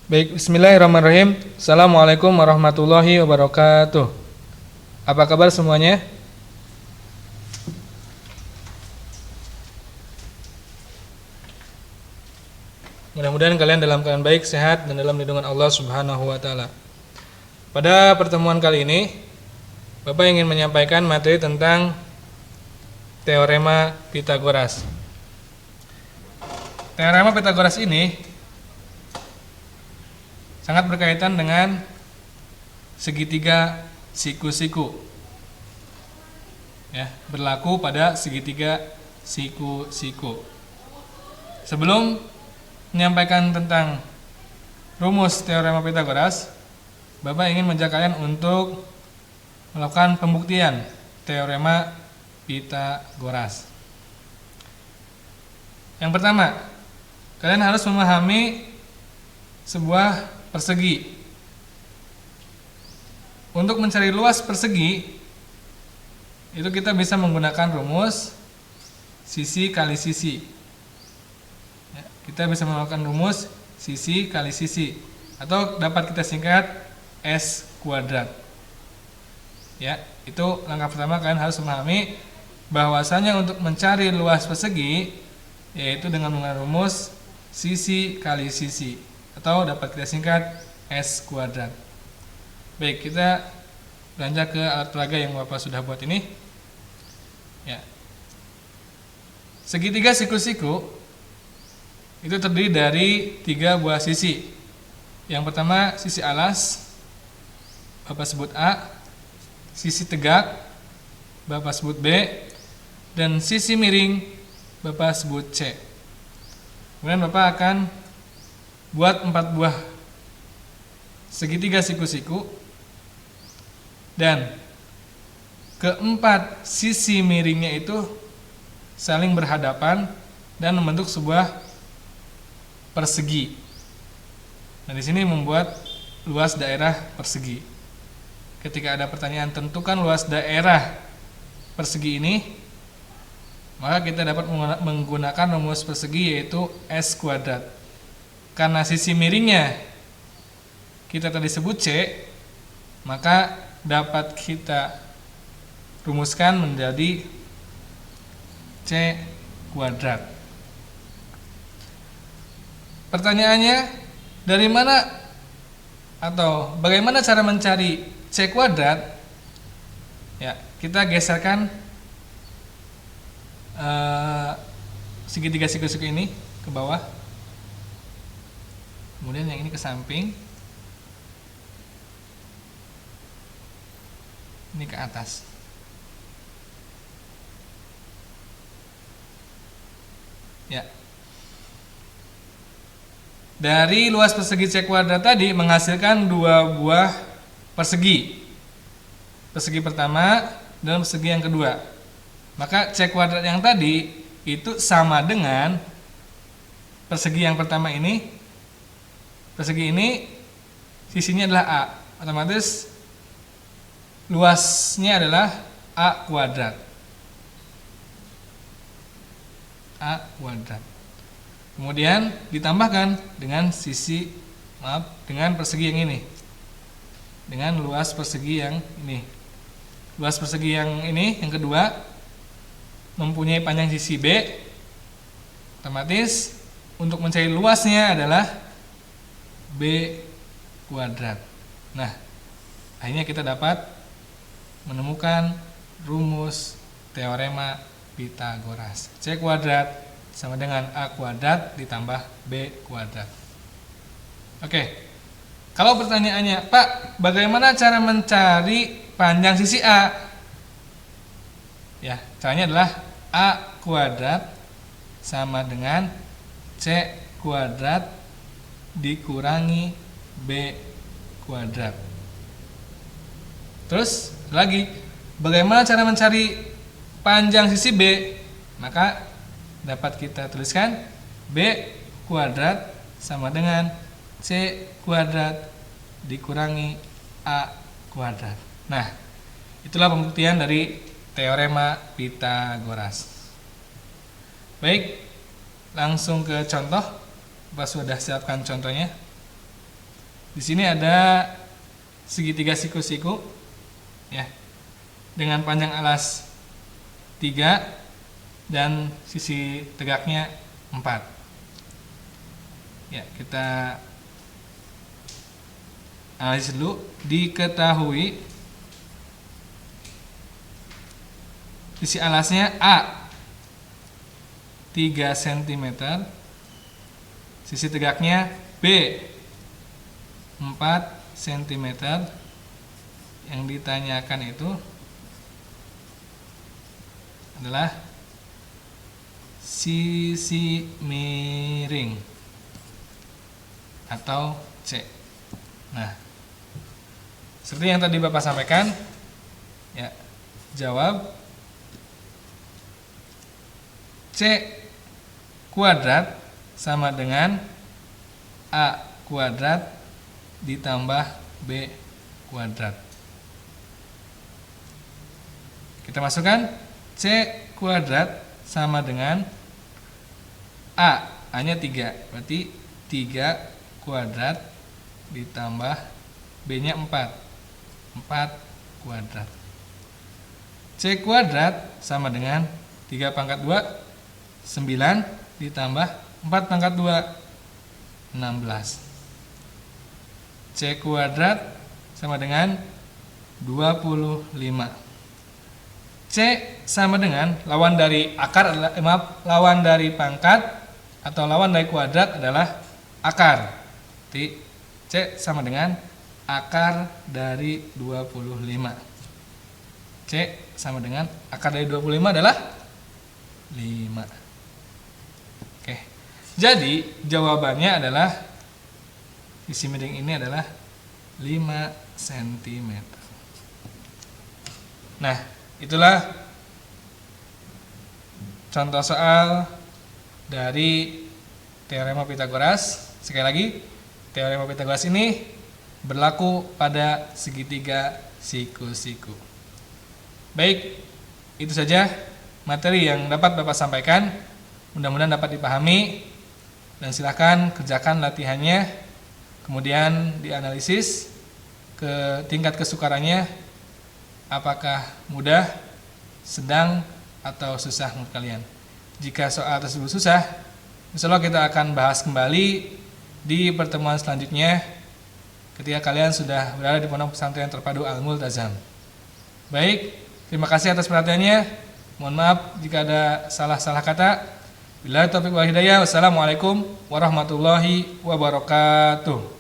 Baik, bismillahirrahmanirrahim. Assalamualaikum warahmatullahi wabarakatuh. Apa kabar semuanya? Mudah-mudahan kalian dalam keadaan baik, sehat, dan dalam lindungan Allah Subhanahu wa Ta'ala. Pada pertemuan kali ini, Bapak ingin menyampaikan materi tentang teorema Pythagoras. Teorema Pythagoras ini sangat berkaitan dengan segitiga siku-siku. Ya, berlaku pada segitiga siku-siku. Sebelum menyampaikan tentang rumus teorema Pythagoras, Bapak ingin mengajak kalian untuk melakukan pembuktian teorema Pythagoras. Yang pertama, kalian harus memahami sebuah persegi. Untuk mencari luas persegi, itu kita bisa menggunakan rumus sisi kali sisi. Ya, kita bisa melakukan rumus sisi kali sisi, atau dapat kita singkat S kuadrat. Ya, itu langkah pertama. Kalian harus memahami bahwasanya untuk mencari luas persegi, yaitu dengan menggunakan rumus sisi kali sisi, atau dapat kita singkat S kuadrat. Baik, kita beranjak ke alat peraga yang Bapak sudah buat ini. Ya. Segitiga siku-siku itu terdiri dari 3 buah sisi. Yang pertama sisi alas, Bapak sebut A. Sisi tegak, Bapak sebut B. Dan sisi miring, Bapak sebut C. Kemudian Bapak akan buat 4 buah segitiga siku-siku, dan keempat sisi miringnya itu saling berhadapan dan membentuk sebuah persegi. Nah, di sini membuat luas daerah persegi. Ketika ada pertanyaan tentukan luas daerah persegi ini, maka kita dapat menggunakan rumus persegi, yaitu S kuadrat. Karena sisi miringnya kita tadi sebut C, maka dapat kita rumuskan menjadi C kuadrat. Pertanyaannya, dari mana atau bagaimana cara mencari C kuadrat? Ya, kita geserkan segitiga siku-siku ini ke bawah. Kemudian yang ini ke samping, ini ke atas. Ya. Dari luas persegi C kuadrat tadi menghasilkan 2 buah persegi. Persegi pertama dan persegi yang kedua. Maka C kuadrat yang tadi itu sama dengan persegi yang pertama ini. Persegi ini sisinya adalah A, otomatis luasnya adalah A kuadrat. A kuadrat. Kemudian ditambahkan dengan dengan persegi yang ini. Dengan luas persegi yang ini. Luas persegi yang ini, yang kedua, mempunyai panjang sisi B. Otomatis untuk mencari luasnya adalah B kuadrat. Nah, akhirnya kita dapat menemukan rumus teorema Pythagoras. C kuadrat sama dengan A kuadrat ditambah B kuadrat. Oke. Kalau pertanyaannya, Pak, bagaimana cara mencari panjang sisi A? Ya, caranya adalah A kuadrat sama dengan C kuadrat dikurangi B kuadrat. Terus lagi, bagaimana cara mencari panjang sisi B? Maka dapat kita tuliskan B kuadrat sama dengan C kuadrat dikurangi A kuadrat. Nah, itulah pembuktian dari teorema Pythagoras. Baik, langsung ke contoh. Bapak sudah siapkan contohnya. Di sini ada segitiga siku-siku ya, dengan panjang alas 3 dan sisi tegaknya 4. Ya, kita analisis dulu. Diketahui sisi alasnya A 3 cm, sisi tegaknya B 4 cm. Yang ditanyakan itu adalah sisi miring atau C. Nah, seperti yang tadi Bapak sampaikan, ya, jawab C kuadrat sama dengan A kuadrat ditambah B kuadrat. Kita masukkan C kuadrat sama dengan A-nya 3, berarti 3 kuadrat ditambah B-nya 4 kuadrat. C kuadrat sama dengan 3 pangkat 2, 9 ditambah 4 pangkat 2, 16. C kuadrat sama dengan 25. C sama dengan lawan dari akar adalah lawan dari pangkat atau lawan dari kuadrat adalah akar. Jadi C sama dengan akar dari 25. C sama dengan akar dari 25 adalah 5. Oke. Jadi jawabannya adalah sisi miring ini adalah 5 cm. Nah, itulah contoh soal dari teorema Pitagoras. Sekali lagi, teorema Pitagoras ini berlaku pada segitiga siku-siku. Baik, itu saja materi yang dapat Bapak sampaikan. Mudah-mudahan dapat dipahami dan silakan kerjakan latihannya. Kemudian dianalisis ke tingkat kesukarannya, apakah mudah, sedang, atau susah menurut kalian. Jika soal tersebut susah, insya Allah kita akan bahas kembali di pertemuan selanjutnya ketika kalian sudah berada di Pondok Pesantren Terpadu Al-Multazam. Baik, terima kasih atas perhatiannya. Mohon maaf jika ada salah-salah kata. Billahi taufiq wal hidayah. Wassalamualaikum warahmatullahi wabarakatuh.